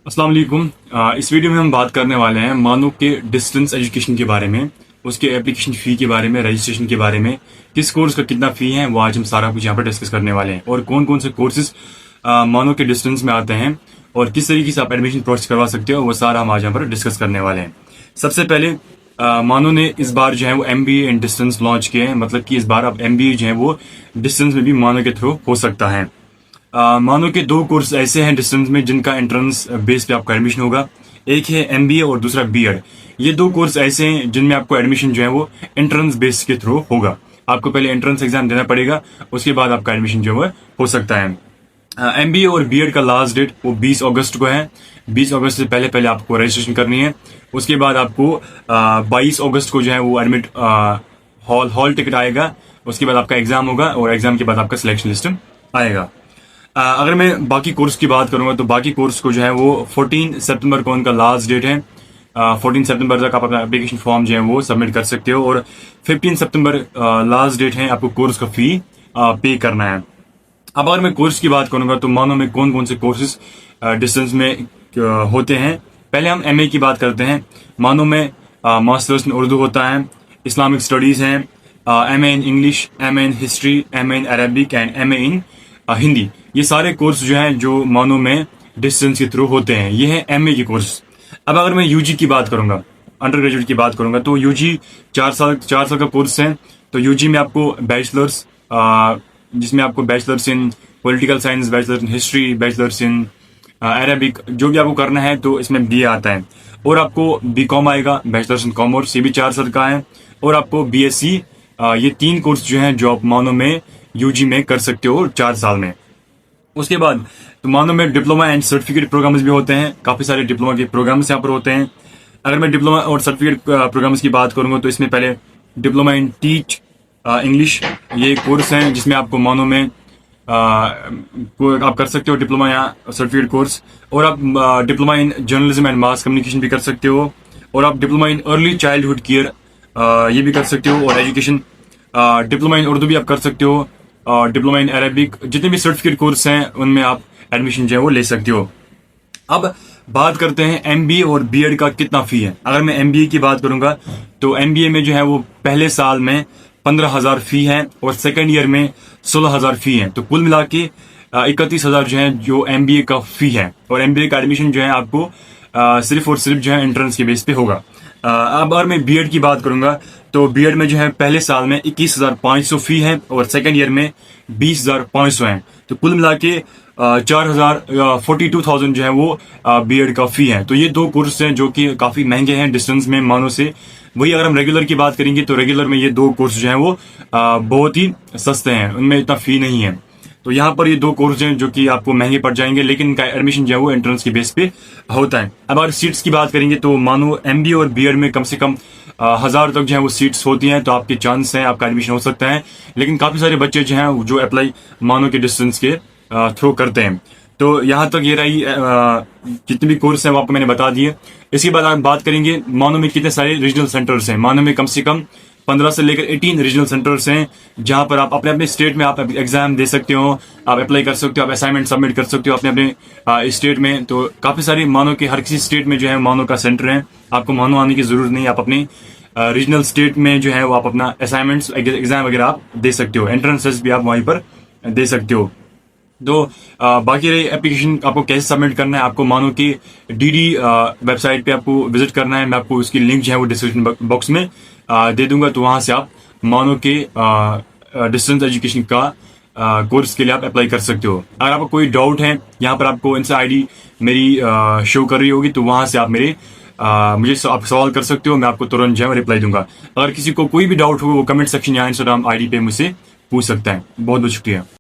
अस्सलाम वालेकुम। इस वीडियो में हम बात करने वाले हैं मानो के डिस्टेंस एजुकेशन के बारे में, उसके एप्लीकेशन फ़ी के बारे में, रजिस्ट्रेशन के बारे में, किस कोर्स का कितना फ़ी है वो आज हम सारा कुछ यहाँ पर डिस्कस करने वाले हैं। और कौन कौन से कोर्सेज मानो के डिस्टेंस में आते हैं और किस तरीके से आप एडमिशन प्रोसेस करवा सकते हो, वो सारा हम आज यहाँ पर डिस्कस करने वाले हैं। सबसे पहले मानो ने इस बार जो है वो MBA इन डिस्टेंस लॉन्च किए हैं, मतलब कि इस बार अब MBA जो है वो डिस्टेंस में भी मानो के थ्रू हो सकता है। मानो के दो कोर्स ऐसे हैं डिस्टेंस में जिनका एंट्रेंस बेस पे आपका एडमिशन होगा। एक है MBA और दूसरा B.Ed। ये दो कोर्स ऐसे हैं जिनमें आपको एडमिशन जो है वो एंट्रेंस बेस के थ्रू होगा। आपको पहले एंट्रेंस एग्जाम देना पड़ेगा, उसके बाद आपका एडमिशन जो है हो सकता है। MBA और B.Ed का लास्ट डेट वो 20 अगस्त को है। 20 अगस्त से पहले पहले आपको रजिस्ट्रेशन करनी है। उसके बाद आपको 22 अगस्त को जो है वो एडमिट हॉल टिकट आएगा। उसके बाद आपका एग्जाम होगा और एग्जाम के बाद आपका सिलेक्शन लिस्ट आएगा। अगर मैं बाकी कोर्स की बात करूंगा तो बाकी कोर्स को जो है वो 14 सितंबर को उनका लास्ट डेट है। 14 सितंबर तक आप अपना एप्लीकेशन फॉर्म जो है वो सबमिट कर सकते हो और 15 सितंबर लास्ट डेट है आपको कोर्स का फी पे करना है। अब अगर मैं कोर्स की बात करूंगा तो मानो में कौन कौन से कोर्सेज डिस्टेंस में होते हैं। पहले हम MA की बात करते हैं। मानो में मास्टर्स इन उर्दू होता है, इस्लामिक स्टडीज हैं, MA in English, MA in history, MA in Arabic and MA इन हिंदी। ये सारे कोर्स जो हैं जो मानो में डिस्टेंस के थ्रू होते हैं, ये है MA के कोर्स। अब अगर मैं UG की बात करूंगा, अंडर ग्रेजुएट की बात करूंगा, तो UG 4 साल का कोर्स है। तो UG में आपको बैचलर्स, जिसमें आपको bachelors in political science, bachelors in history, bachelors in Arabic, जो भी आपको करना है तो इसमें BA आता है। और आपको BCom आएगा, बैचलर्स इन कॉमर्स, ये भी 4 साल का है। और आपको BSc, ये 3 कोर्स जो हैं जो आप मानो में UG में कर सकते हो 4 साल में। उसके बाद तो मानो में डिप्लोमा एंड सर्टिफिकेट प्रोग्राम्स भी होते हैं। काफी सारे डिप्लोमा के प्रोग्राम्स यहाँ पर होते हैं। अगर मैं डिप्लोमा और सर्टिफिकेट प्रोग्राम्स की बात करूंगा तो इसमें पहले डिप्लोमा इन टीच इंग्लिश, ये कोर्स है जिसमें आपको मानो में आप कर सकते हो डिप्लोमा या सर्टिफिकेट कोर्स। और आप diploma in journalism and mass communication भी कर सकते हो। और आप diploma in early childhood care ये भी कर सकते हो। और एजुकेशन डिप्लोमा इन उर्दू भी आप कर सकते हो। डिप्लोमा इन अरबिक, जितने भी सर्टिफिकेट कोर्स हैं उनमें आप एडमिशन जो है वो ले सकते हो। अब बात करते हैं MBA और B.Ed का कितना फी है। अगर मैं MBA की बात करूंगा तो MBA में जो है वो पहले साल में 15,000 फी है और सेकेंड ईयर में 16,000 फी है। तो कुल मिला के 31,000 जो है जो MBA का फी है। और MBA का एडमिशन जो है आपको सिर्फ और सिर्फ जो है एंट्रेंस के बेस पे होगा। अब अगर मैं B.Ed की बात करूंगा तो B.Ed में जो है पहले साल में 21,500 फी है और सेकेंड ईयर में 20,500 है। तो कुल मिला के 42,000 जो है वो B.Ed का फी है। तो ये दो कोर्स हैं जो कि काफी महंगे हैं डिस्टेंस में मानो से। वही अगर हम रेगुलर की बात करेंगे तो रेगुलर में ये दो कोर्स जो हैं वो बहुत ही सस्ते हैं, उनमें इतना फी नहीं है। तो यहाँ पर ये दो कोर्स हैं जो कि आपको महंगे पड़ जाएंगे, लेकिन इनका एडमिशन जो है वो एंट्रेंस के बेस पे होता है। अब अगर सीट्स की बात करेंगे तो मानो MBA और B.Ed में कम से कम 1,000 तक जो है वो सीट्स होती हैं, तो आपके चांस हैं आपका एडमिशन हो सकता है। लेकिन काफी सारे बच्चे जो हैं जो अप्लाई मानो के डिस्टेंस के थ्रू करते हैं। तो यहाँ तक ये रही जितने भी कोर्स हैं वो आपको मैंने बता दिए। इसके बाद आप बात करेंगे मानो में कितने सारे रीजनल सेंटर्स हैं। मानो में कम से कम 15 से लेकर 18 रीजनल सेंटर्स हैं जहां पर आप अपने अपने स्टेट में आप एग्जाम दे सकते हो, आप अप्लाई कर सकते हो, आप असाइनमेंट सबमिट कर सकते हो अपने अपने स्टेट में। तो काफी सारे मानो के हर किसी स्टेट में जो है मानो का सेंटर है। आपको मानो आने की जरूरत नहीं, आप अपने रीजनल स्टेट में जो है वो आप अपना असाइनमेंट्स एग्जाम वगैरह आप दे सकते हो, एंट्रेंसेस भी आप वहीं पर दे सकते हो। तो बाकी रही एप्लीकेशन आपको कैसे सबमिट करना है, आपको मानो की DD वेबसाइट पे आपको विजिट करना है। मैं आपको उसकी लिंक जो है वो डिस्क्रिप्शन बॉक्स में दे दूंगा। तो वहां से आप मानो के डिस्टेंस एजुकेशन का कोर्स के लिए आप अप्लाई कर सकते हो। अगर आपको कोई डाउट है, यहाँ पर आपको इंस्टा ID मेरी शो कर रही होगी, तो वहां से आप मेरे मुझे आप सवाल कर सकते हो, मैं आपको तुरंत जो है रिप्लाई दूंगा। अगर किसी को कोई भी डाउट हो वो कमेंट सेक्शन या इंस्टाग्राम ID पे मुझसे पूछ सकता है। बहुत बहुत शुक्रिया।